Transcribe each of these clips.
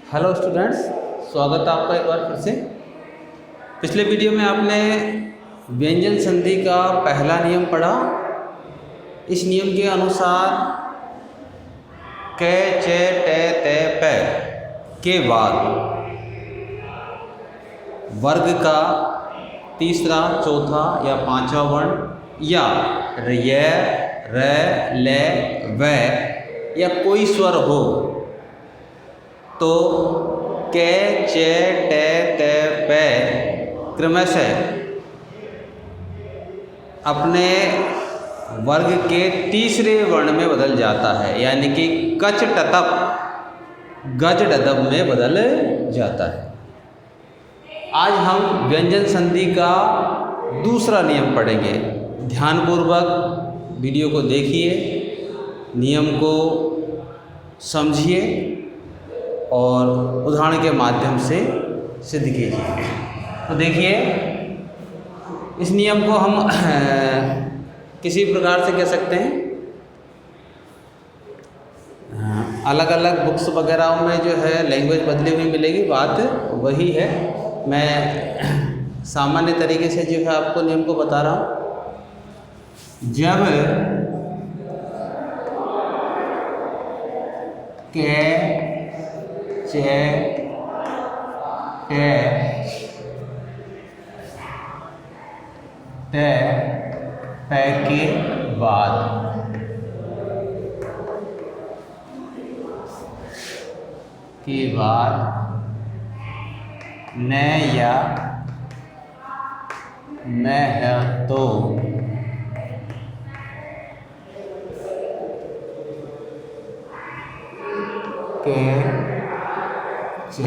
Hello students, स्वागत है आपका एक बार फिर से। पिछले वीडियो में आपने व्यंजन संधि का पहला नियम पढ़ा। इस नियम के अनुसार कै चे टे ते पै के बाद वर्ग का तीसरा, चौथा या पांचवा वर्ण या य, र, ले, व या कोई स्वर हो तो कै चे टे ते पै क्रमशः अपने वर्ग के तीसरे वर्ण में बदल जाता है, यानी कि कच टतप गज डदब में बदल जाता है। आज हम व्यंजन संधि का दूसरा नियम पढ़ेंगे। ध्यानपूर्वक वीडियो को देखिए, नियम को समझिए और उदाहरण के माध्यम से सिद्ध कीजिए। तो देखिए, इस नियम को हम किसी प्रकार से कह सकते हैं, अलग अलग बुक्स वगैरह में जो है लैंग्वेज बदली हुई मिलेगी, बात वही है। मैं सामान्य तरीके से जो है आपको नियम को बता रहा हूँ। जब कै चे टे ते पै के बाद न या न है तो कै चे टे ते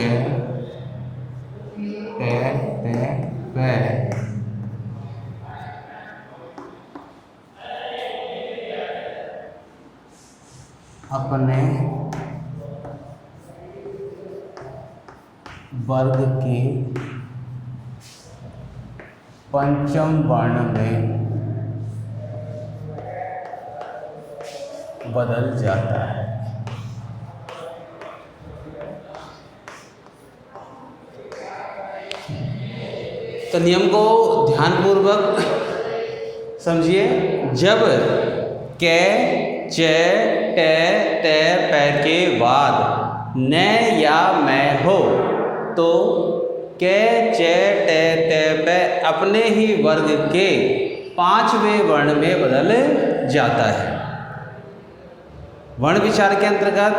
पै अपने वर्ग के पंचम वर्ण में बदल जाता है। तो नियम को ध्यानपूर्वक समझिए। जब कै चे टे ते पै के बाद न या मैं हो तो कै चे टे ते पै अपने ही वर्ग के पांचवें वर्ण में बदल जाता है। वर्ण विचार के अंतर्गत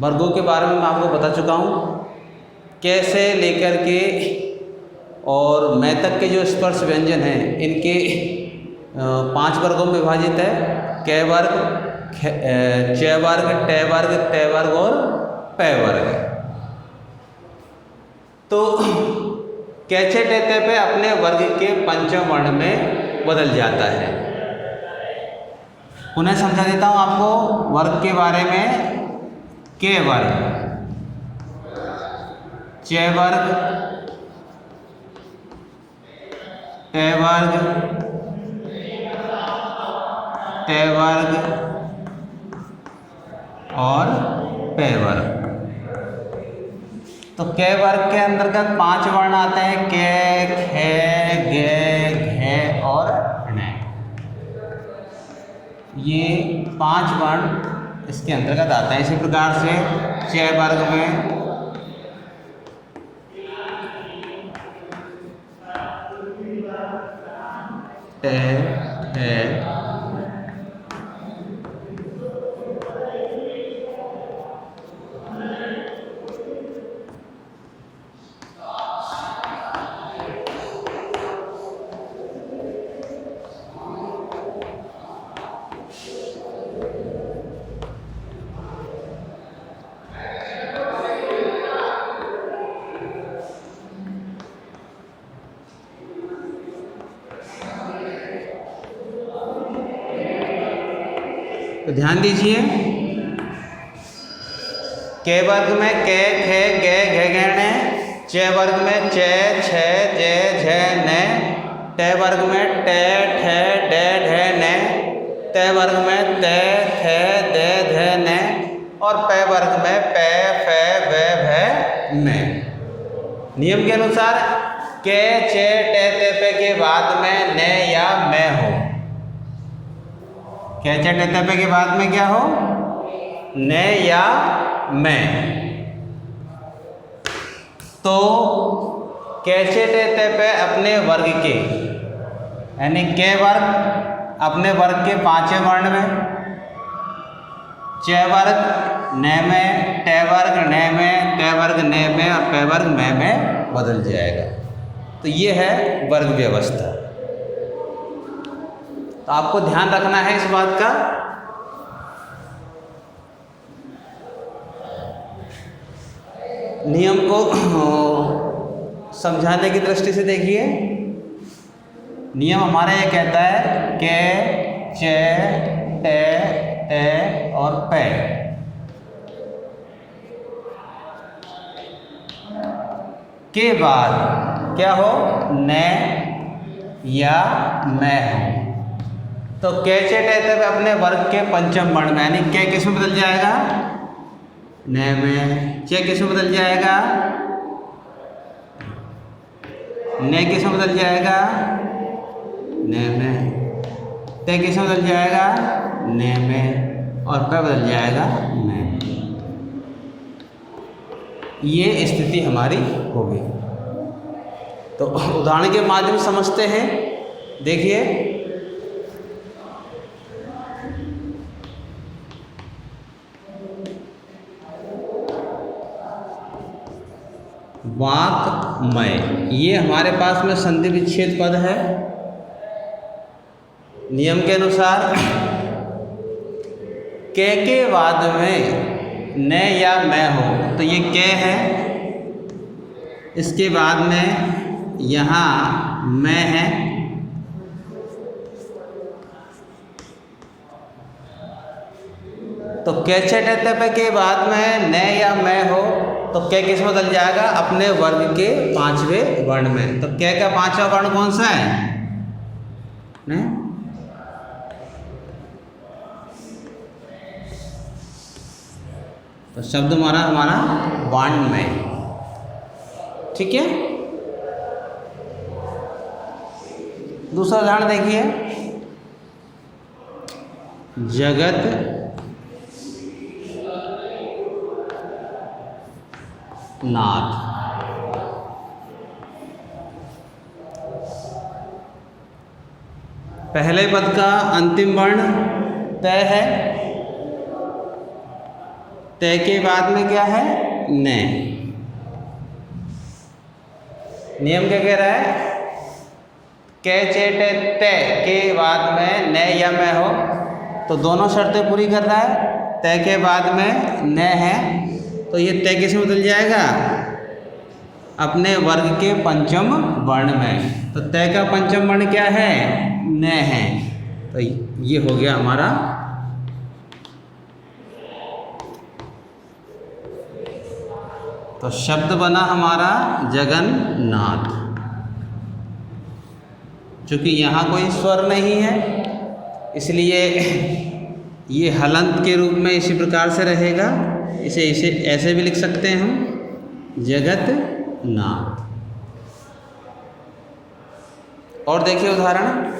वर्गों के बारे में मैं आपको बता चुका हूँ, कैसे लेकर के और मैं तक के जो स्पर्श व्यंजन हैं इनके 5 वर्गों में विभाजित है। कै वर्ग, चे वर्ग, टे वर्ग, ते वर्ग और पै वर्ग। तो कै चे टे ते पै अपने वर्ग के पंचम वर्ण में बदल जाता है। पुनः समझा देता हूँ आपको वर्ग के बारे में। कै वर्ग, चे वर्ग, टे वर्ग, ते वर्ग और पै वर्ग। तो कै वर्ग के अंतर्गत 5 वर्ण आते हैं, कै, खे, गे, घे और ण। ये 5 वर्ण इसके अंतर्गत आते हैं। इसी प्रकार से चे वर्ग में टे, ठे, तो ध्यान दीजिए। कै वर्ग में कै, खे, गे, घे, घे, णे। चे वर्ग में चे, छे, जे, झे, ने। टे वर्ग में टे, ठे, डे, ढे, ने। ते वर्ग में ते, थे, दे, धे, ने। और पै वर्ग में पै, फै, वे, भै, में। नियम के अनुसार के, चे, टे, ते, पे के बाद में ने या मैं हो। के, चे, टे, ते, पे के बाद में क्या हो? ने या मैं। तो के, चे, टे, ते, पे अपने वर्ग के, यानी के वर्ग अपने वर्ग के पांचवें वर्ण में, चे वर्ग ने में, टे वर्ग ने में, ते वर्ग ने में और पे वर्ग में बदल जाएगा। तो ये है वर्ग व्यवस्था। तो आपको ध्यान रखना है इस बात का। नियम को समझाने की दृष्टि से देखिए। नियम हमारा ये कहता है के, चे, टे, ते और पे के बाद क्या हो? ने या मैं हो। तो के, चे, टे, ते पे अपने वर्ग के पंचम वर्ण में, यानी के किस में बदल जाएगा? ने में। चे किस में बदल जाएगा? ने किस में बदल जाएगा? ने में। ते किस में बदल जाएगा? ने में। और पे बदल जाएगा में। ये स्थिति हमारी होगी। तो उदाहरण के माध्यम से समझते हैं। देखिए, वाक्मय, ये हमारे पास में संधि विच्छेद पद है। नियम के अनुसार के बाद में ने या मैं हो, तो ये के है, इसके बाद में यहाँ मैं है, तो के, चे, टे, ते, पे के बाद में ने या मैं हो, तो के किस में बदल जाएगा? अपने वर्ग के पांचवें वर्ण में। तो के का पांचवा वर्ण कौन सा है? ने? तो शब्द हमारा वाण्मय। ठीक है। दूसरा उदाहरण देखिए, जगत नाथ। पहले पद का अंतिम वर्ण तय है, तय के बाद में क्या है? ने। नियम क्या कह रहा है? के, चे, टे, ते के बाद में ने या मैं हो, तो दोनों शर्तें पूरी कर रहा है। तय के बाद में ने है, तो ये तय किस में बदल जाएगा? अपने वर्ग के पंचम वर्ण में। तो तय का पंचम वर्ण क्या है? ने है। तो ये हो गया हमारा तो शब्द बना हमारा जगन्नाथ। चूँकि यहाँ कोई स्वर नहीं है, इसलिए ये हलंत के रूप में इसी प्रकार से रहेगा। इसे ऐसे भी लिख सकते हैं हम, जगतनाथ। और देखिए उदाहरण,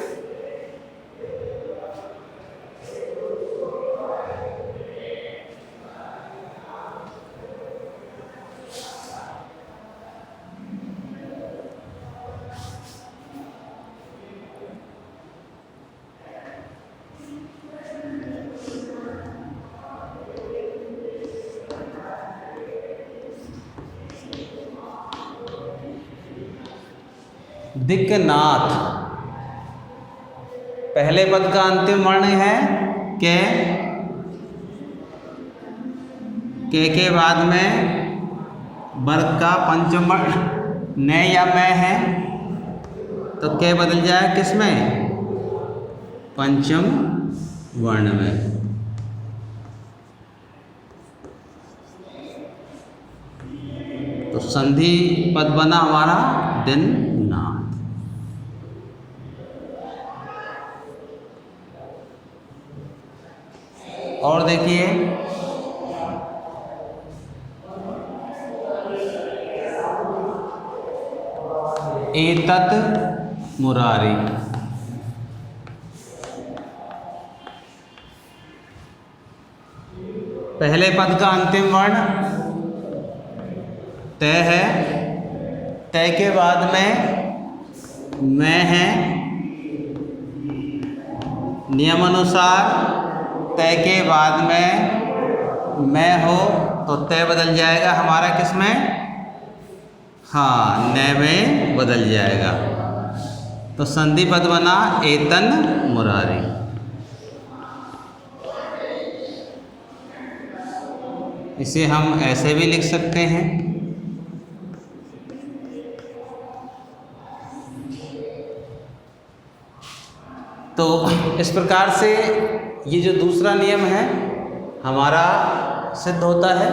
दिक्नाथ। पहले पद का अंतिम वर्ण है के के बाद में वर्ग का पंचम वर्ण ने या मैं है, तो के बदल जाए किस में? पंचम वर्ण में। तो संधि पद बना हमारा दिन नाथ। और देखिए, एतत् मुरारी। पहले पद का अंतिम वर्ण तय है, तय के बाद में मैं है। नियमानुसार तय के बाद में मैं हो तो तय बदल जाएगा हमारा किस में? हाँ, न में बदल जाएगा। तो संधि पद बना एतन मुरारी। इसे हम ऐसे भी लिख सकते हैं, तो इस प्रकार से ये जो दूसरा नियम है हमारा सिद्ध होता है।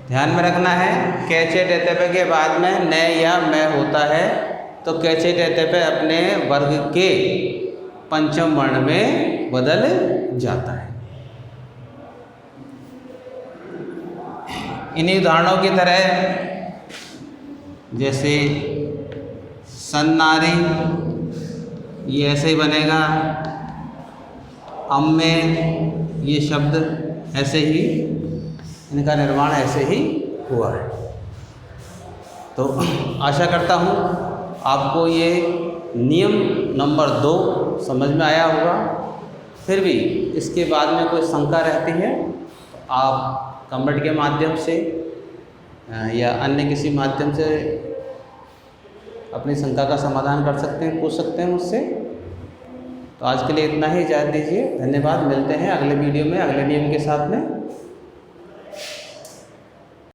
ध्यान में रखना है, कैचे टेते पे के बाद में न या मैं होता है तो कैचे टेते पे अपने वर्ग के पंचम वर्ण में बदल जाता है। इन्हीं उदाहरणों की तरह जैसे सन्नारी, ये ऐसे ही बनेगा। अम में ये शब्द ऐसे ही, इनका निर्माण ऐसे ही हुआ है। तो आशा करता हूँ आपको ये नियम नंबर 2 समझ में आया होगा। फिर भी इसके बाद में कोई शंका रहती है तो आप कमेंट के माध्यम से या अन्य किसी माध्यम से अपनी शंका का समाधान कर सकते हैं, पूछ सकते हैं मुझसे। तो आज के लिए इतना ही, इजाज़त दीजिए। धन्यवाद। मिलते हैं अगले वीडियो में अगले नियम के साथ में।